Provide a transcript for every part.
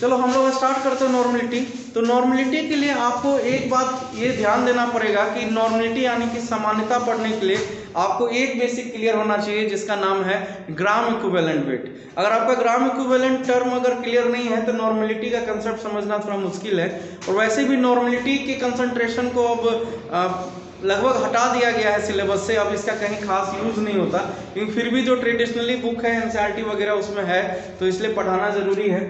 चलो हम लोग स्टार्ट करते हैं नॉर्मलिटी। तो नॉर्मलिटी के लिए आपको एक बात ये ध्यान देना पड़ेगा कि नॉर्मलिटी यानी कि सामान्यता पढ़ने के लिए आपको एक बेसिक क्लियर होना चाहिए जिसका नाम है ग्राम इक्विवेलेंट वेट। अगर आपका ग्राम इक्विवेलेंट टर्म अगर क्लियर नहीं है तो नॉर्मलिटी का कंसेप्ट समझना थोड़ा मुश्किल है। और वैसे भी नॉर्मलिटी के कंसंट्रेशन को अब लगभग हटा दिया गया है सिलेबस से, अब इसका कहीं खास यूज नहीं होता, लेकिन फिर भी जो ट्रेडिशनली बुक है एनसीईआरटी वगैरह उसमें है, तो इसलिए पढ़ाना जरूरी है।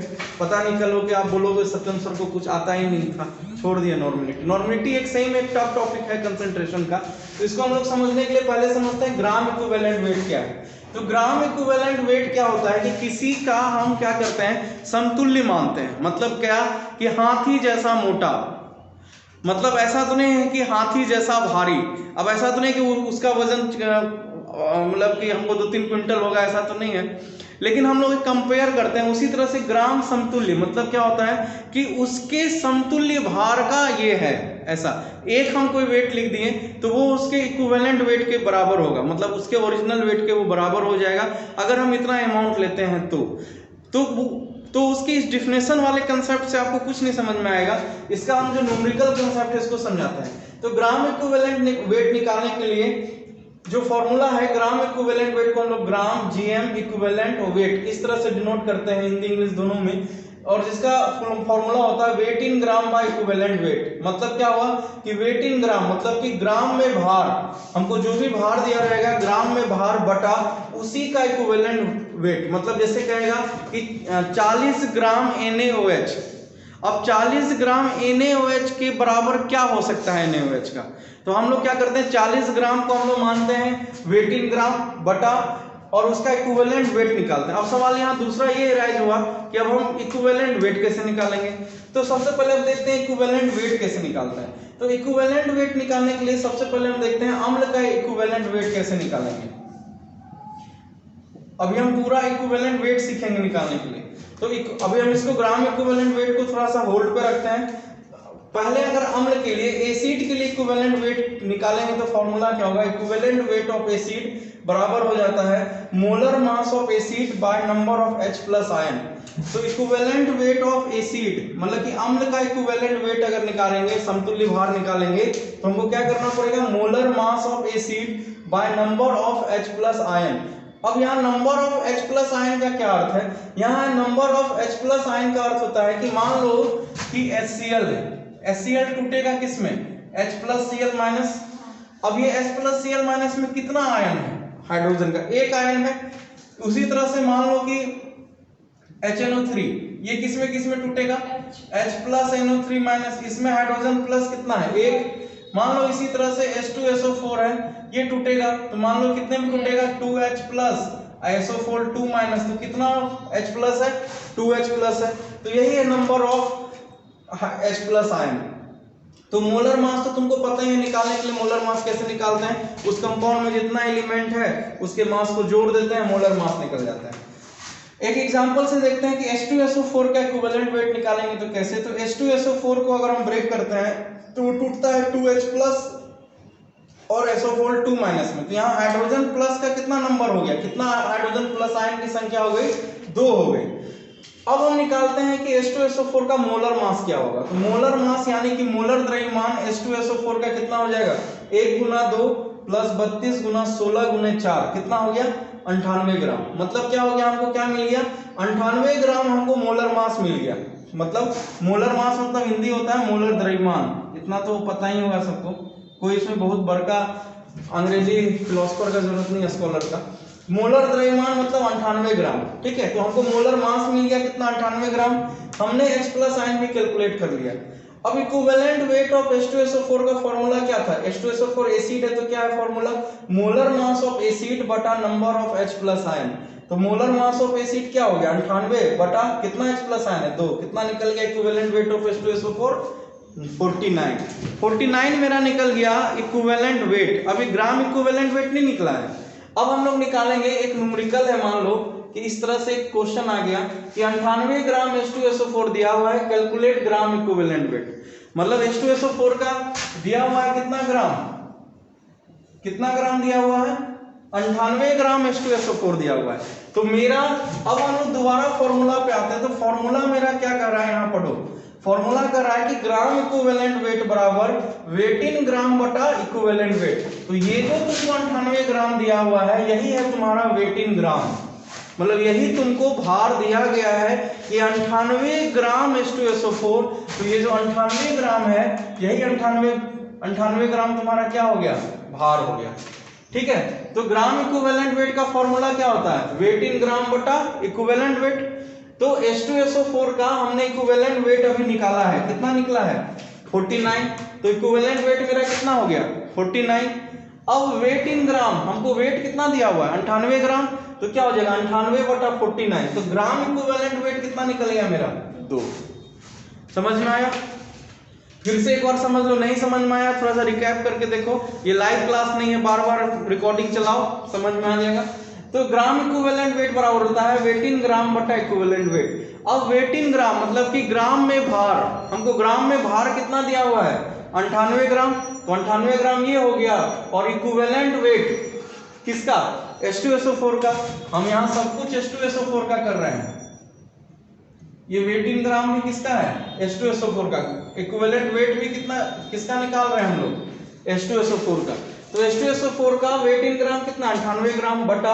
पता नहीं कल हो कि आप बोलोगे सत्यम सर को कुछ आता ही नहीं था, छोड़ दिया नॉर्मलिटी। नॉर्मलिटी एक सही में एक टफ टॉपिक है कंसंट्रेशन का, तो इसको हम लोग समझने के लिए पहले समझते हैं ग्राम इक्विवेलेंट वेट क्या है। तो ग्राम इक्विवेलेंट वेट क्या होता है कि किसी का हम क्या करते हैं, समतुल्य मानते हैं। मतलब क्या कि हाथी जैसा मोटा, मतलब ऐसा तो नहीं है कि हाथी जैसा भारी, अब ऐसा तो नहीं कि उसका वजन मतलब कि हमको 2-3 क्विंटल होगा, ऐसा तो नहीं है, लेकिन हम लोग कंपेयर करते हैं। उसी तरह से ग्राम समतुल्य मतलब क्या होता है कि उसके समतुल्य भार का ये है, ऐसा एक हम कोई वेट लिख दिए तो वो उसके इक्विवेलेंट वेट के बराबर होगा, मतलब उसके ओरिजिनल वेट के वो बराबर हो जाएगा अगर हम इतना अमाउंट लेते हैं तो उसकी इस डिफिनेशन वाले कंसेप्ट से आपको कुछ नहीं समझ में आएगा। इसका हम जो न्यूमेरिकल कंसेप्ट है इसको समझाते हैं। तो ग्राम इक्विवेलेंट वेट निकालने के लिए जो फॉर्मूला है, ग्राम इक्विवेलेंट वेट को हम लोग ग्राम जीएम इक्विवेलेंट वेट इस तरह से डिनोट करते हैं हिंदी इंग्लिश दोनों में, और जिसका फॉर्मूला होता है weight in gram by equivalent weight. मतलब क्या हुआ कि वेट इन ग्राम मतलब कि ग्राम में भार, हमको जो भी भार दिया रहेगा ग्राम में भार बटा उसी का इक्विवेलेंट वेट। मतलब जैसे कहेगा कि 40 ग्राम NaOH, अब 40 ग्राम NaOH के बराबर क्या हो सकता है NaOH का, तो हम लोग क्या करते हैं 40 ग्राम को हम लोग मानते हैं वेट इन ग्राम बटा और उसका इक्विवेलेंट वेट निकालते हैं। अब सवाल यहाँ दूसरा ये राइज हुआ कि अब हम इक्विवेलेंट वेट कैसे निकालेंगे। तो सबसे पहले हम देखते हैं इक्विवेलेंट वेट कैसे निकालते हैं। तो इक्विवेलेंट वेट निकालने के लिए सबसे पहले हम देखते हैं अम्ल का इक्विवेलेंट वेट कैसे निकालेंगे। अभी हम पूरा इक्विवेलेंट वेट सीखेंगे निकालने के लिए। तो अभी हम इसको ग्राम इक्विवेलेंट वेट को थोड़ा सा होल्ड पे रखते हैं। पहले अगर अम्ल के लिए, एसिड के लिए इक्विवेलेंट वेट निकालेंगे तो फॉर्मूला क्या होगा, इक्विवेलेंट वेट ऑफ एसिड बराबर हो जाता है molar mass of acid by number of H plus ion. तो इक्विवेलेंट वेट ऑफ एसिड मतलब कि अम्ल का इक्विवेलेंट वेट अगर निकालेंगे, समतुल्य भार निकालेंगे, तो हमको क्या करना पड़ेगा, molar mass of acid by number of H plus ion. अब यहाँ number of H plus ion का क्या अर्थ है, यहाँ number of H plus ion का अर्थ होता है कि मान लो कि HCl है, HCl टूटेगा किसमें, H प्लस Cl माइनस। अब ये H प्लस Cl माइनस में कितना आयन है, हाइड्रोजन का एक आयन है। उसी तरह से मान लो कि HNO3 ये किसमें टूटेगा, H प्लस NO3 माइनस, इसमें हाइड्रोजन प्लस कितना है, एक। मान लो इसी तरह से H2SO4 है, ये टूटेगा तो मान लो कितने में टूटेगा, 2H प्लस SO4 2 माइनस, तो कितना H प्लस है, 2H प्लस है। तो यही है number of H plus ion. तो मोलर मास तो तुमको पता ही है, निकालने के लिए मोलर मास कैसे निकालते हैं, उस कंपाउंड में जितना एलिमेंट है उसके मास को जोड़ देते हैं, मोलर मास निकल जाता है। एक एग्जांपल से देखते हैं कि H2SO4 का इक्विवेलेंट वेट निकालेंगे तो कैसे। तो H2SO4 को अगर हम ब्रेक करते हैं तो वो टूटता है 2H प्लस और SO4 2 माइनस में। तो यहाँ हाइड्रोजन प्लस का कितना नंबर हो गया, कितना हाइड्रोजन प्लस आयन की संख्या हो गई, 2 हो गई। अब हम निकालते हैं कि H2SO4 का मोलर मास क्या होगा। तो मोलर मास यानी कि मोलर द्रव्यमान H2SO4 का कितना हो जाएगा, 1 गुना 2 प्लस 32 गुना 16 गुना 4, कितना हो गया, 98 ग्राम। मतलब क्या हो गया, हमको क्या मिल गया, 98 ग्राम हमको मोलर मास मिल गया। मतलब मोलर मास मतलब हिंदी होता है मोलर द्रव्यमान, इतना तो पता ही होगा सबको, कोई इसमें बहुत बड़का अंग्रेजी फिलोसफर का जरूरत नहीं है, स्कॉलर का। मोलर द्रव्यमान मतलब 98 ग्राम, ठीक है। तो हमको मोलर मास मिल गया कितना, 98 ग्राम। हमने H प्लस आयन भी कैलकुलेट कर लिया। अब इक्विवेलेंट वेट ऑफ H2SO4 का फॉर्मूला क्या था, H2SO4 एसिड है तो क्या है formula, molar mass of acid बटा number of H plus ion. तो मोलर मास ऑफ एसिड क्या हो गया, 98 बटा कितना H प्लस आयन है, 2, कितना निकल गया इक्विवेलेंट वेट ऑफ H2SO4, 49 मेरा निकल गया इक्विवेलेंट वेट। अभी ग्राम इक्विवेलेंट वेट नहीं निकला है। अब हम लोग निकालेंगे, एक न्यूमेरिकल है, मान लो कि इस तरह से एक क्वेश्चन आ गया कि 98 ग्राम H2SO4 दिया हुआ है, कैलकुलेट ग्राम इक्विवेलेंट वेट। मतलब H2SO4 का दिया हुआ है कितना ग्राम, कितना ग्राम दिया हुआ है, 98 ग्राम H2SO4 दिया हुआ है। तो मेरा अब हम लोग दोबारा फॉर्मूला पे आते हैं। तो फॉर्मूला मेरा क्या कर रहा है, यहाँ पढ़ो, फॉर्मूला कर रहा है कि ग्राम इक्विवेलेंट वेट बराबर वेट इन ग्राम बटा इक्विवेलेंट वेट। तो ये जो तुमको 98 ग्राम दिया हुआ है यही है तुम्हारा वेट इन ग्राम, मतलब यही तुमको भार दिया गया है, ये 98 ग्राम H2SO4। तो ये जो 98 ग्राम है यही 98 ग्राम तुम्हारा क्या हो गया, भार हो गया। ठीक है, तो ग्राम इक्विवेलेंट वेट का फॉर्मूला क्या होता है, वेट इन ग्राम बटा इक्विवेलेंट वेट। तो H2SO4 का हमने इक्विवेलेंट वेट अभी निकाला है, कितना निकला है 49। तो इक्विवेलेंट वेट मेरा कितना हो गया 49। अब वेट इन ग्राम, हमको वेट कितना दिया हुआ है 98 ग्राम, तो क्या हो जाएगा 98 बटा 49। तो ग्राम इक्विवेलेंट वेट कितना निकल गया मेरा 2। समझ में आया? फिर से एक बार समझ लो, नहीं समझ में आया थोड़ा सा रिकैप करके देखो, ये लाइव क्लास नहीं है, बार बार रिकॉर्डिंग चलाओ, समझ में आ जाएगा। तो ग्राम इक्विवेलेंट वेट बराबर होता है वेट इन ग्राम बटा इक्विवेलेंट वेट। अब वेट इन ग्राम मतलब कि ग्राम में भार, हमको ग्राम में भार कितना दिया हुआ है 98 ग्राम, तो 98 ग्राम ये हो गया, और इक्विवेलेंट वेट किसका H2SO4 का। हम यहाँ सब कुछ H2SO4 का कर रहे हैं, ये वेट इन ग्राम भी किसका है H2SO4 का, इक्विवेलेंट वेट भी कितना किसका निकाल रहे हैं हम लोग H2SO4 का। तो H2SO4 का वेट इन ग्राम कितना 98 ग्राम बटा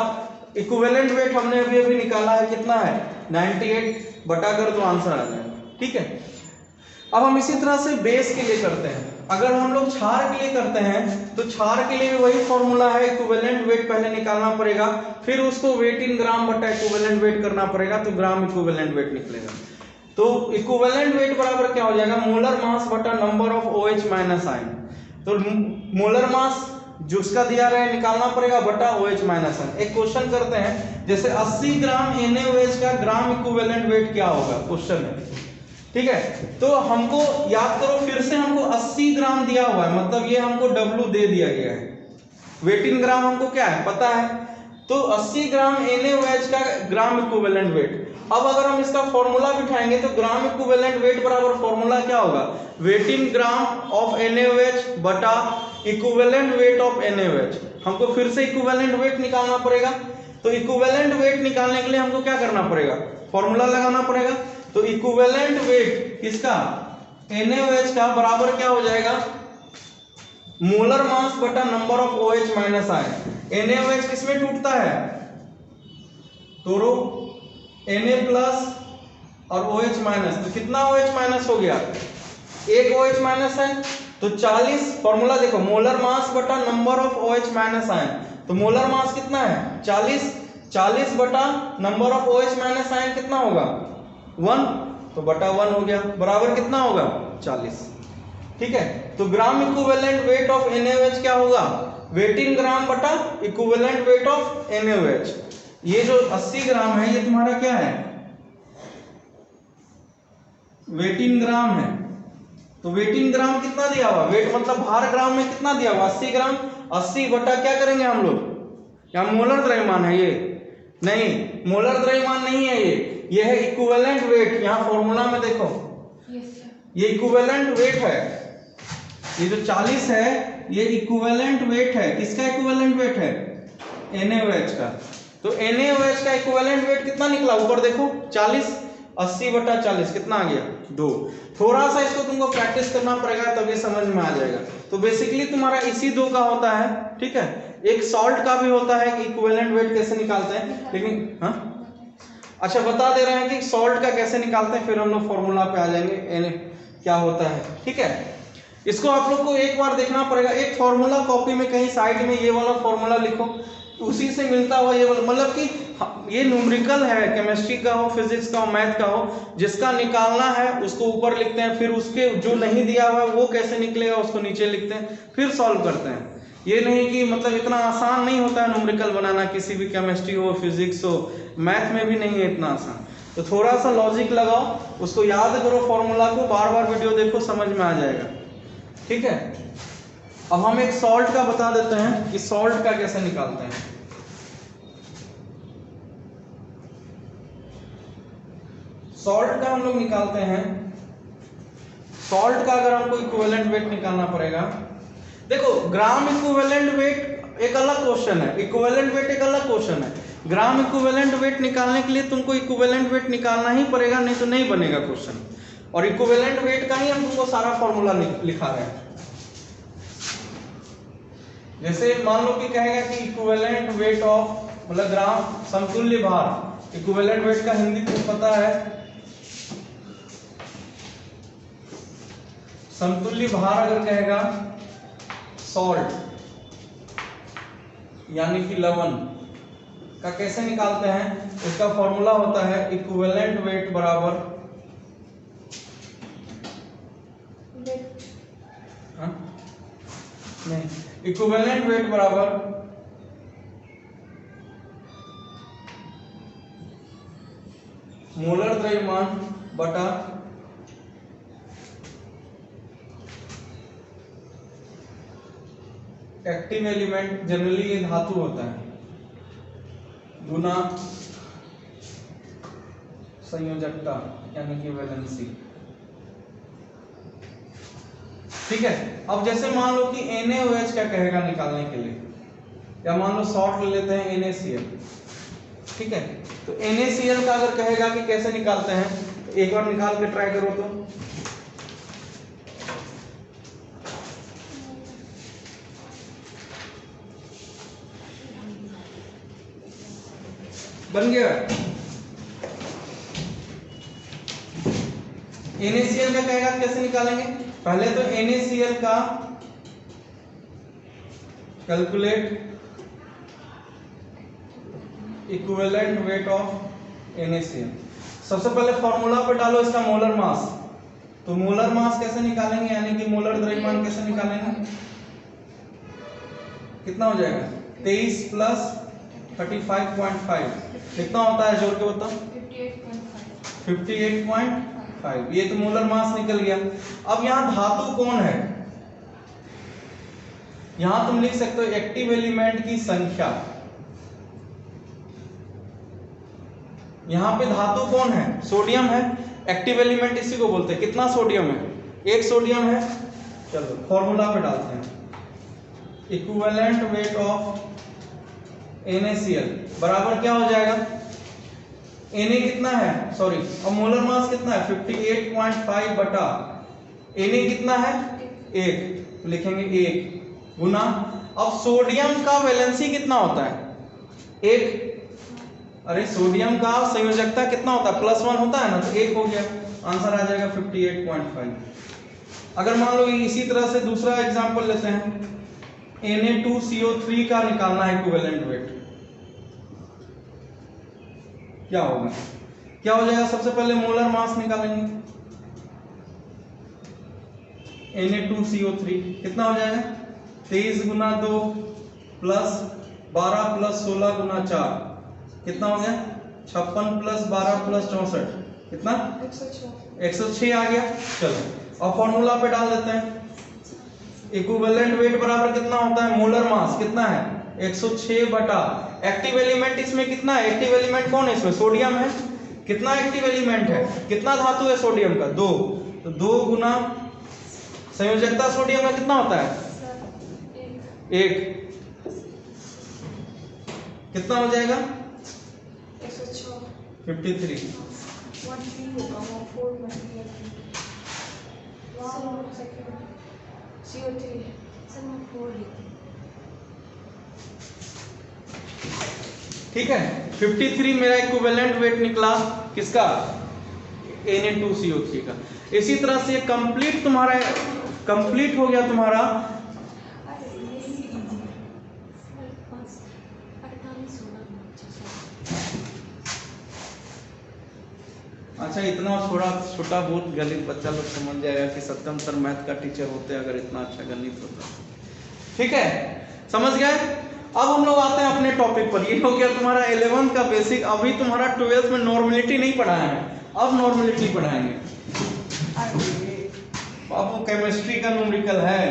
इक्विवेलेंट वेट हमने अभी अभी निकाला है कितना है 98, बटा कर तो आंसर आ जाएगा। ठीक है, अब हम इसी तरह से बेस के लिए करते हैं। अगर हम लोग क्षार के लिए करते हैं तो क्षार के लिए भी वही फॉर्मूला है, इक्विवेलेंट वेट पहले निकालना पड़ेगा, फिर उसको वेट इन ग्राम बटा इक्विवेलेंट वेट करना पड़ेगा, तो ग्राम इक्विवेलेंट वेट निकलेगा। तो इक्विवेलेंट वेट बराबर क्या हो जाएगा, मोलर मास बटा number of OH minus ion. तो मोलर मास जो उसका दिया रहा है निकालना पड़ेगा बटा OH माइनस आयन। एक क्वेश्चन करते हैं, जैसे 80 ग्राम NaOH का ग्राम इक्विवेलेंट वेट क्या होगा, क्वेश्चन है। ठीक है, तो हमको याद करो फिर से, हमको 80 ग्राम दिया हुआ है, मतलब ये हमको W दे दिया गया है, वेट इन ग्राम हमको क्या है पता है। तो 80 ग्राम NaOH का ग्राम इक्विवेलेंट वेट। अब अगर हम इसका फॉर्मूला बिठाएंगे तो ग्राम इक्विवेलेंट वेट बराबर फॉर्मूला क्या होगा, weight in gram of NaOH बटा इक्विवेलेंट वेट ऑफ NaOH। हमको फिर से इक्विवेलेंट वेट निकालना पड़ेगा। तो इक्विवेलेंट वेट निकालने के लिए हमको क्या करना पड़ेगा, फॉर्मूला लगाना पड़ेगा। तो इक्विवेलेंट वेट किसका NaOH का बराबर क्या हो जाएगा, मोलर मास बटा number of OH minus ion. NaOH किसमें टूटता है, तो Na प्लस और OH माइनस, तो कितना OH माइनस हो गया, एक OH माइनस है, तो 40। फॉर्मूला देखो, मोलर मास बटा number of OH minus ion. तो मोलर मास कितना है 40 बटा number of OH minus ion कितना होगा 1, तो बटा 1 हो गया, बराबर कितना होगा 40। ठीक है, तो gram equivalent weight of NaOH क्या होगा, वेट इन ग्राम बटा इक्विवेलेंट वेट ऑफ NaOH। ये जो 80 ग्राम है ये तुम्हारा क्या है, वेट इन ग्राम है। तो वेट इन ग्राम कितना दिया हुआ, वेट मतलब भार ग्राम में कितना दिया हुआ 80 ग्राम, 80 बटा क्या करेंगे हम लोग, यहाँ मोलर द्रव्यमान है ये, नहीं मोलर द्रव्यमान नहीं है ये है इक्विवेलेंट वेट। यहाँ फॉर्मूला में देखो ये इक्विवेलेंट वेट है, ये जो 40 है ये इक्विवेलेंट वेट है, किसका इक्विवेलेंट वेट है NaOH का। तो NaOH का इक्विवेलेंट वेट कितना निकला, ऊपर देखो 40, 80 बटा 40 कितना आ गया 2। थोड़ा सा इसको तुमको प्रैक्टिस करना पड़ेगा तभी समझ में आ जाएगा। तो बेसिकली तुम्हारा इसी 2 का होता है। ठीक है, एक सॉल्ट का भी होता है कि इक्विवेलेंट वेट कैसे निकालते हैं, लेकिन हाँ अच्छा बता दे रहे हैं कि सॉल्ट का कैसे निकालते हैं, फिर हम लोग फॉर्मूला पे आ जाएंगे क्या होता है। ठीक है, इसको आप लोग को एक बार देखना पड़ेगा, एक फॉर्मूला कॉपी में कहीं साइड में ये वाला फॉर्मूला लिखो, उसी से मिलता हुआ ये मतलब कि ये न्यूमेरिकल है, केमिस्ट्री का हो, फिजिक्स का हो, मैथ का हो, जिसका निकालना है उसको ऊपर लिखते हैं, फिर उसके जो नहीं दिया हुआ है वो कैसे निकलेगा उसको नीचे लिखते हैं, फिर सॉल्व करते हैं। ये नहीं कि मतलब इतना आसान नहीं होता है न्यूमेरिकल बनाना, किसी भी केमिस्ट्री हो, फिजिक्स हो, मैथ में भी नहीं है इतना आसान। तो थोड़ा सा लॉजिक लगाओ, उसको याद करो, फॉर्मूला को बार बार वीडियो देखो, समझ में आ जाएगा। ठीक है, अब हम एक सॉल्ट का बता देते हैं कि सॉल्ट का कैसे निकालते हैं। सॉल्ट का हम लोग निकालते हैं, सॉल्ट का अगर हमको इक्विवेलेंट वेट निकालना पड़ेगा, देखो ग्राम इक्विवेलेंट वेट एक अलग क्वेश्चन है, इक्विवेलेंट वेट एक अलग क्वेश्चन है। ग्राम इक्विवेलेंट वेट निकालने के लिए तुमको इक्विवेलेंट वेट निकालना ही पड़ेगा, नहीं तो नहीं बनेगा क्वेश्चन। और इक्विवेलेंट वेट का ही हम तुमको सारा फॉर्मूला लिखा रहे हैं। जैसे मान लो कि कहेगा कि इक्विवेलेंट वेट ऑफ, मतलब ग्राम समतुल्य भार, इक्विवेलेंट वेट का हिंदी तुमको पता है, समतुल्य भार अगर कहेगा सॉल्ट यानी कि लवण का कैसे निकालते हैं, इसका फॉर्मूला होता है इक्विवेलेंट वेट बराबर नहीं, इक्विवेलेंट वेट बराबर मोलर द्रव्यमान बटा एक्टिव एलिमेंट, जनरली ये धातु होता है, गुना संयोजकता यानी कि वैलेंसी। ठीक है। अब जैसे मान लो कि NaOH क्या कहेगा निकालने के लिए, या मान लो सॉल्ट ले लेते हैं NaCl। ठीक है, तो NaCl का अगर कहेगा कि कैसे निकालते हैं, तो एक बार निकाल के ट्राई करो तो। बन गया। NaCl का कहेगा कैसे निकालेंगे, पहले तो NaCl का calculate equivalent weight of NaCl। सबसे पहले फॉर्मूला पे डालो इसका मोलर मास, तो मोलर मास कैसे निकालेंगे, यानी कि मोलर द्रव्यमान कैसे निकालेंगे, कितना हो जाएगा 23 प्लस 35.5 कितना होता है, जोड़ के बताओ 58.5। ये तो मोलर मास निकल गया। अब यहाँ धातु कौन है, यहां तुम लिख सकते हो एक्टिव एलिमेंट की संख्या। यहां पे धातु कौन है, सोडियम है, एक्टिव एलिमेंट इसी को बोलते हैं। कितना सोडियम है, एक सोडियम है। चलो फॉर्मूला पे डालते हैं, इक्विवेलेंट वेट ऑफ NaCl बराबर क्या हो जाएगा, Na कितना है, सॉरी अब मोलर मास कितना है 58.5 बटा Na कितना है 1, तो लिखेंगे 1 गुना, अब सोडियम का वैलेंसी कितना होता है 1, अरे सोडियम का संयोजकता कितना होता है +1 होता है ना, तो 1 हो गया, आंसर आ जाएगा 58.5। अगर मान लो इसी तरह से दूसरा एग्जांपल लेते हैं, Na2CO3 का निकालना है इक्विवेलेंट वेट, क्या होगा, क्या हो जाएगा, सबसे पहले मोलर मास निकालेंगे, Na2CO3 कितना हो जाएगा 23 गुना 2 प्लस 12 प्लस 16 गुना 4 कितना हो गया 56 प्लस 12 प्लस 64 कितना 106 आ गया। चलो अब फॉर्मूला पे डाल देते हैं, इक्विवेलेंट वेट बराबर कितना होता है, मोलर मास कितना है 106 बटा एक्टिव एलिमेंट, इसमें कितना है, एक्टिव एलिमेंट कौन है, इसमें सोडियम है, कितना एक्टिव एलिमेंट है, कितना धातु है सोडियम का 2, तो 2 गुना संयोजकता सोडियम का कितना होता है 1, कितना हो जाएगा 53। ठीक है, 53 मेरा इक्विवेलेंट वेट निकला किसका, Na2CO3 का। इसी तरह से कंप्लीट तुम्हारा कंप्लीट हो गया तुम्हारा अच्छा, इतना छोटा बहुत गणित बच्चा लोग समझ जाएगा कि सत्यम सर मैथ का टीचर होते अगर इतना अच्छा गणित होता। ठीक है, समझ गए। अब हम लोग आते हैं अपने टॉपिक पर। ये हो गया तुम्हारा 11th का बेसिक। अभी तुम्हारा 12th में नॉर्मलिटी नहीं पढ़ाया है, अब नॉर्मलिटी पढ़ाएंगे। बाबू केमिस्ट्री का न्यूमेरिकल है,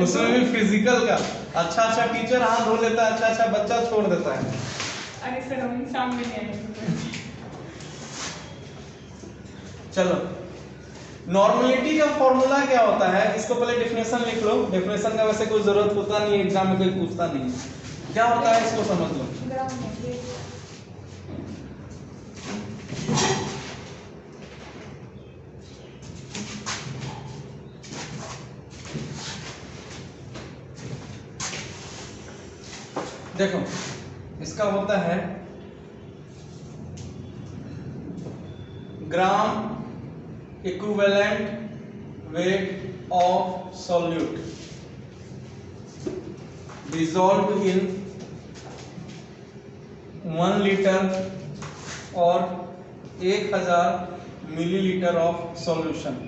उसमें भी फिजिकल का। अच्छा टीचर हाथ धो लेता है, अच्छा बच्चा छोड़ देता है। अरे सर हम शाम में नहीं आएंगे। चलो नॉर्मलिटी का फॉर्मूला क्या होता है, इसको पहले डेफिनेशन लिख लो। डेफिनेशन का वैसे कोई जरूरत होता नहीं है, एग्जाम में कोई पूछता नहीं है। क्या होता है इसको समझ लो। देखो इसका होता है ग्राम equivalent weight of solute dissolve in 1 litre और 1000 मिलीलीटर ऑफ सॉल्यूशन।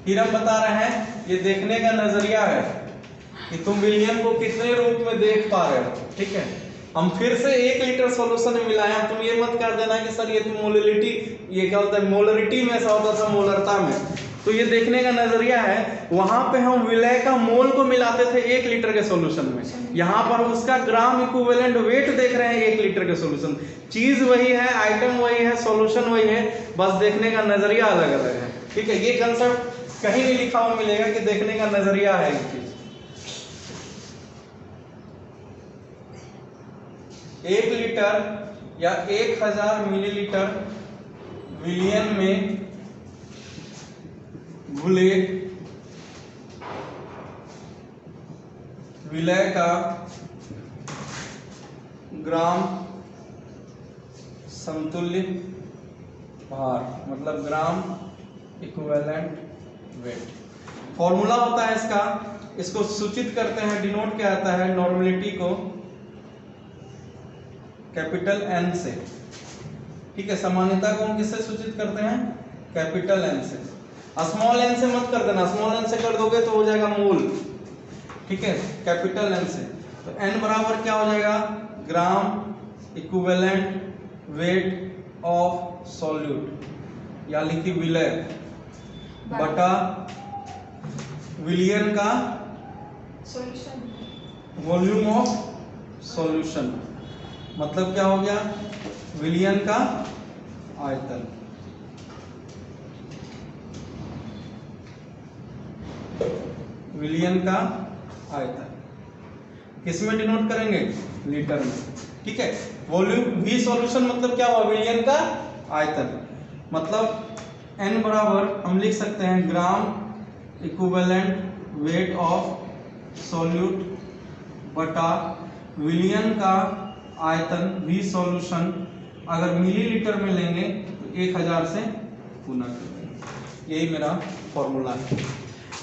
फिर हम बता रहे हैं ये देखने का नजरिया है कि तुम विलियन को कितने रूप में देख पा रहे हो, ठीक है। हम फिर से 1 लीटर सॉल्यूशन में मिलाया, तुम ये मत कर देना कि सर ये तो मोलरिटी, ये क्या होता है मोलरिटी में ऐसा होता था मोलरता में। तो ये देखने का नजरिया है, वहां पे हम विलय का मोल को मिलाते थे 1 लीटर के सॉल्यूशन में, यहाँ पर उसका ग्राम इक्विवेलेंट वेट देख रहे हैं 1 लीटर के सॉल्यूशन। चीज वही है, आइटम वही है, सॉल्यूशन वही है, बस देखने का नजरिया अलग अलग है, ठीक है। ये कंसेप्ट कहीं नहीं लिखा हुआ मिलेगा कि देखने का नजरिया है ये चीज। 1 लीटर या 1000 मिलीलीटर विलियन में घुले विलय का ग्राम समतुल्य भार, मतलब ग्राम इक्विवेलेंट वेट। फॉर्मूला होता है इसका, इसको सूचित करते हैं, डिनोट क्या आता है नॉर्मलिटी को कैपिटल एन से, ठीक है। सामान्यता को हम किससे सूचित करते हैं, कैपिटल एन से। स्मॉल एन से मत कर देना, स्मॉल एन से कर दोगे तो हो जाएगा मोल, ठीक है, कैपिटल एन से। तो एन बराबर क्या हो जाएगा, gram equivalent weight of solute, यानी कि विलय बटा विलियन का वॉल्यूम ऑफ सॉल्यूशन, मतलब क्या हो गया, विलियन का आयतन। विलियन का आयतन किसमें डिनोट करेंगे, लीटर में, ठीक है। वॉल्यूम वी सॉल्यूशन मतलब क्या हुआ, विलियन का आयतन, मतलब एन बराबर हम लिख सकते हैं ग्राम इक्विवेलेंट वेट ऑफ सॉल्यूट बटा विलियन का आयतन वी सॉल्यूशन। अगर मिलीलीटर में लेंगे तो 1000 से गुना कर देंगे, यही मेरा फॉर्मूला है।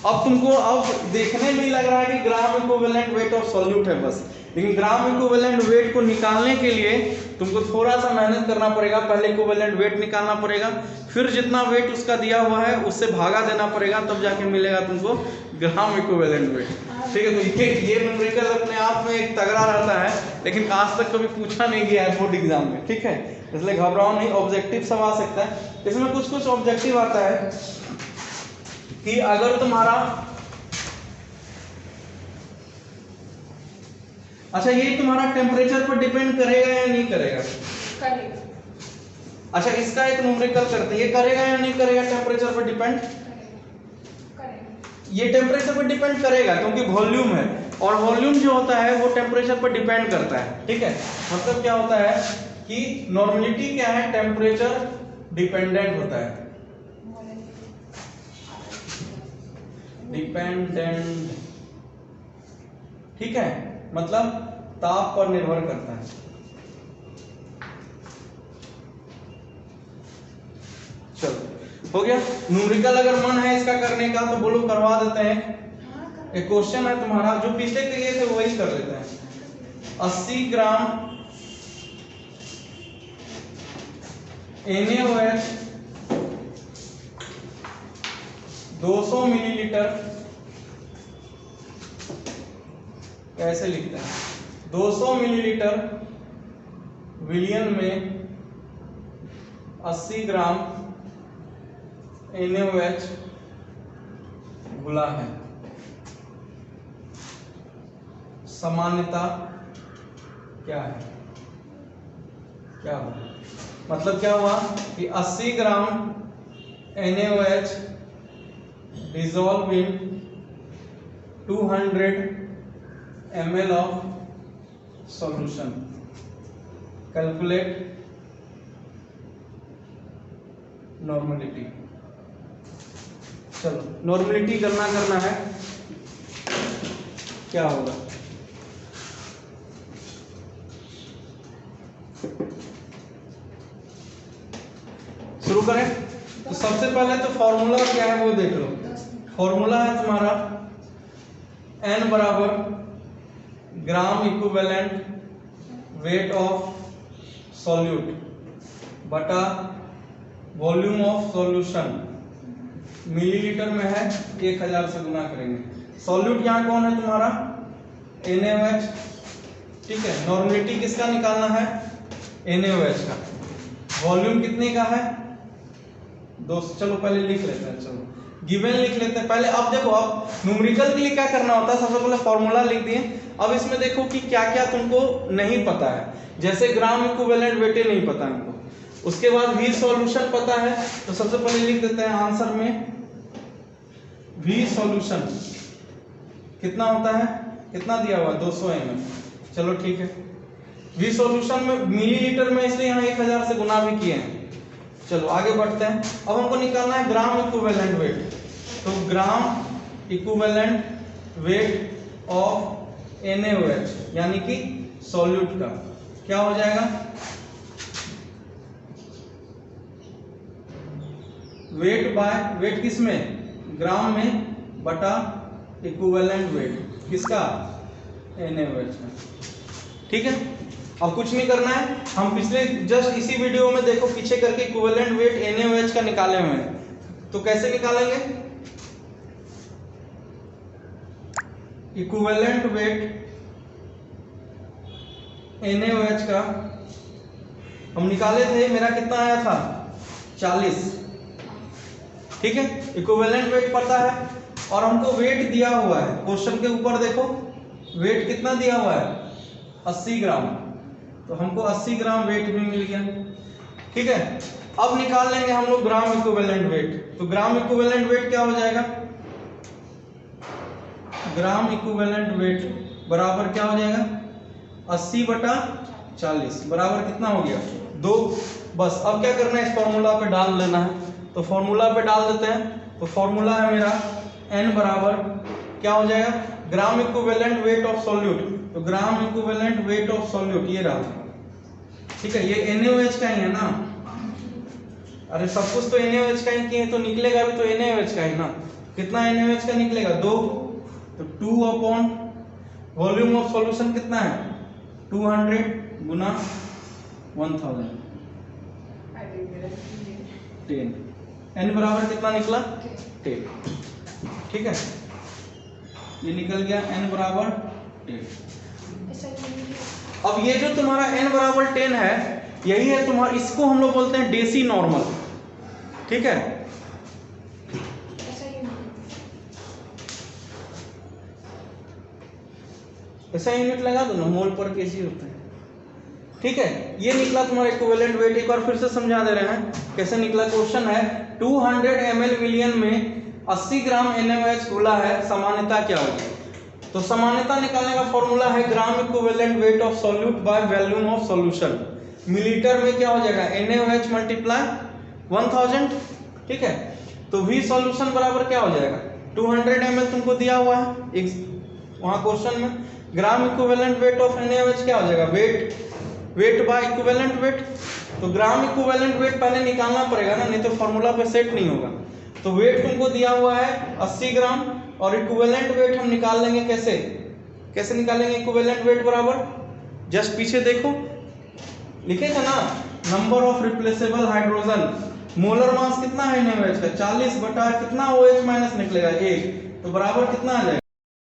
अब तुमको अब देखने में लग रहा है कि ग्राम इक्विवेलेंट वेट ऑफ सॉल्यूट है बस, लेकिन ग्राम इक्विवेलेंट वेट को निकालने के लिए तुमको थोड़ा सा मेहनत करना पड़ेगा। पहले इक्विवेलेंट वेट निकालना पड़ेगा, फिर जितना वेट उसका दिया हुआ है उससे भागा देना पड़ेगा, तब जाके मिलेगा तुमको ग्राम इक्विवेलेंट वेट, ठीक है। तो ये न्यूमेरिकल अपने आप में एक तगड़ा रहता है, लेकिन आज तक कभी पूछा नहीं गया है बोर्ड एग्जाम में, ठीक है, इसलिए घबराओ नहीं। ऑब्जेक्टिव सब आ सकता है, इसमें कुछ कुछ ऑब्जेक्टिव आता है कि अगर तुम्हारा, अच्छा ये तुम्हारा टेम्परेचर पर डिपेंड करेगा या नहीं करेगा, करेगा। अच्छा इसका एक न्यूमेरिकल करते हैं, ये करेगा या नहीं करेगा, टेम्परेचर पर डिपेंड करेगा। ये टेम्परेचर पर डिपेंड करेगा क्योंकि वॉल्यूम है, और वॉल्यूम जो होता है वो टेम्परेचर पर डिपेंड करता है, ठीक है। मतलब क्या होता है कि नॉर्मलिटी क्या है, टेम्परेचर डिपेंडेंट होता है, डिपेंडेंट, ठीक है, मतलब ताप पर निर्भर करता है। चलो हो गया न्यूमेरिकल। अगर मन है इसका करने का तो बोलो करवा देते हैं। एक क्वेश्चन है तुम्हारा जो पिछले के लिए थे वही कर लेते हैं। 80 ग्राम NaOH 200 मिलीलीटर कैसे लिखते हैं, 200 मिलीलीटर विलियन में 80 ग्राम NaOH घुला है। सामान्यता क्या है, क्या हुआ, मतलब क्या हुआ कि 80 ग्राम NaOH dissolve in 200 ml of solution. Calculate normality. चलो नॉर्मलिटी करना है. क्या होगा? शुरू करें. तो सबसे पहले तो फॉर्मूला क्या है वो देख लो. फॉर्मूला है तुम्हारा n बराबर ग्राम इक्विवेलेंट वेट ऑफ सॉल्यूट बटा वॉल्यूम ऑफ सॉल्यूशन. मिलीलीटर में है, 1000 से गुना करेंगे. सॉल्यूट यहाँ कौन है तुम्हारा? NaOH. ठीक है. नॉर्मलिटी किसका निकालना है? NaOH का. वॉल्यूम कितने का है? 2. चलो पहले लिख लेते हैं. चलो गिवन लिख लेते हैं पहले. अब देखो, अब न्यूमेरिकल के लिए क्या करना होता है, सबसे पहले फॉर्मूला लिख दिए. अब इसमें देखो कि क्या क्या तुमको नहीं पता है. जैसे ग्राम इक्विवेलेंट वेट नहीं पता हमको. उसके बाद V सॉल्यूशन पता है, तो सबसे पहले लिख देते हैं आंसर में V सॉल्यूशन कितना होता है, कितना दिया हुआ है 200 ml. चलो ठीक है. V सॉल्यूशन में मिलीलीटर में, इसलिए यहाँ 1000 से गुना भी किए हैं. चलो आगे बढ़ते हैं. अब हमको निकालना है ग्राम इक्विवेलेंट वेट. तो gram equivalent weight of NaOH यानी कि सॉल्यूट का क्या हो जाएगा? वेट बाय वेट किस में? ग्राम में बटा इक्विवेलेंट वेट किसका? NaOH में. ठीक है. अब कुछ नहीं करना है. हम पिछले जस्ट इसी वीडियो में देखो पीछे करके इक्विवेलेंट वेट NaOH का निकाले हुए हैं. तो कैसे निकालेंगे? इक्विवेलेंट वेट NaOH का हम निकाले थे. मेरा कितना आया था? 40. ठीक है. इक्विवेलेंट वेट पता है और हमको वेट दिया हुआ है. क्वेश्चन के ऊपर देखो वेट कितना दिया हुआ है? 80 ग्राम. तो हमको 80 ग्राम वेट भी मिल गया. ठीक है. अब निकाल लेंगे हम लोग ग्राम इक्विवेलेंट वेट. तो ग्राम इक्विवेलेंट वेट क्या हो जाएगा? ग्राम इक्विवेलेंट वेट बराबर क्या हो जाएगा? 80 बटा 40 बराबर कितना हो गया? 2. बस अब क्या करना है, इस फॉर्मूला पे डाल देना है. तो फॉर्मूला पे डाल देते हैं. तो फॉर्मूला है मेरा n बराबर क्या हो जाएगा? Gram equivalent weight of solute. तो gram equivalent weight of solute ये रहा. ठीक है. ये NaOH का ही है ना. अरे सब कुछ तो NaOH का ही किए तो निकलेगा भी तो NaOH का ही ना. कितना NaOH का निकलेगा? 2. तो 2 अपॉन वॉल्यूम ऑफ सॉल्यूशन कितना है? 200 गुना 1000 10. n बराबर कितना निकला? 10. ठीक है. ये निकल गया n बराबर 10. अब ये जो तुम्हारा n बराबर 10 है, यही है तुम्हारा, इसको हम लोग बोलते हैं डेसी नॉर्मल. ठीक है. ऐसा यूनिट लगा दो ना, मोल पर केजी होता है. ठीक है. ये निकला तुम्हारा इक्विवेलेंट वेट. एक बार फिर से समझा दे रहे हैं कैसे निकला. क्वेश्चन है 200 ml मिलियन में 80 ग्राम NaOH घुला है, सामान्यता क्या होगी? तो सामान्यता निकालने का फॉर्मूला है ग्राम equivalent weight of solute by volume of solution. Millilitre में क्या हो जाएगा? NaOH multiply 1000. ठीक है. तो V सॉल्यूशन बराबर क्या हो जाएगा? 200 ml तुमको दिया हुआ है वहां क्वेश्चन में. ग्राम इक्विवेलेंट वेट ऑफ NaOH क्या हो जाएगा? Weight by equivalent weight. तो ग्राम इक्विवेलेंट वेट पहले निकालना पड़ेगा ना, नहीं तो फॉर्मूला पे सेट नहीं होगा. तो वेट तुमको दिया हुआ है 80 ग्राम और इक्विवेलेंट वेट हम निकाल लेंगे. कैसे निकालेंगे इक्विवेलेंट वेट बराबर? जस्ट पीछे देखो लिखेगा ना, number of replaceable hydrogen. Molar mass कितना है NaOH का? 40 बटा कितना OH माइनस निकलेगा 1. तो बराबर कितना आ जाएगा?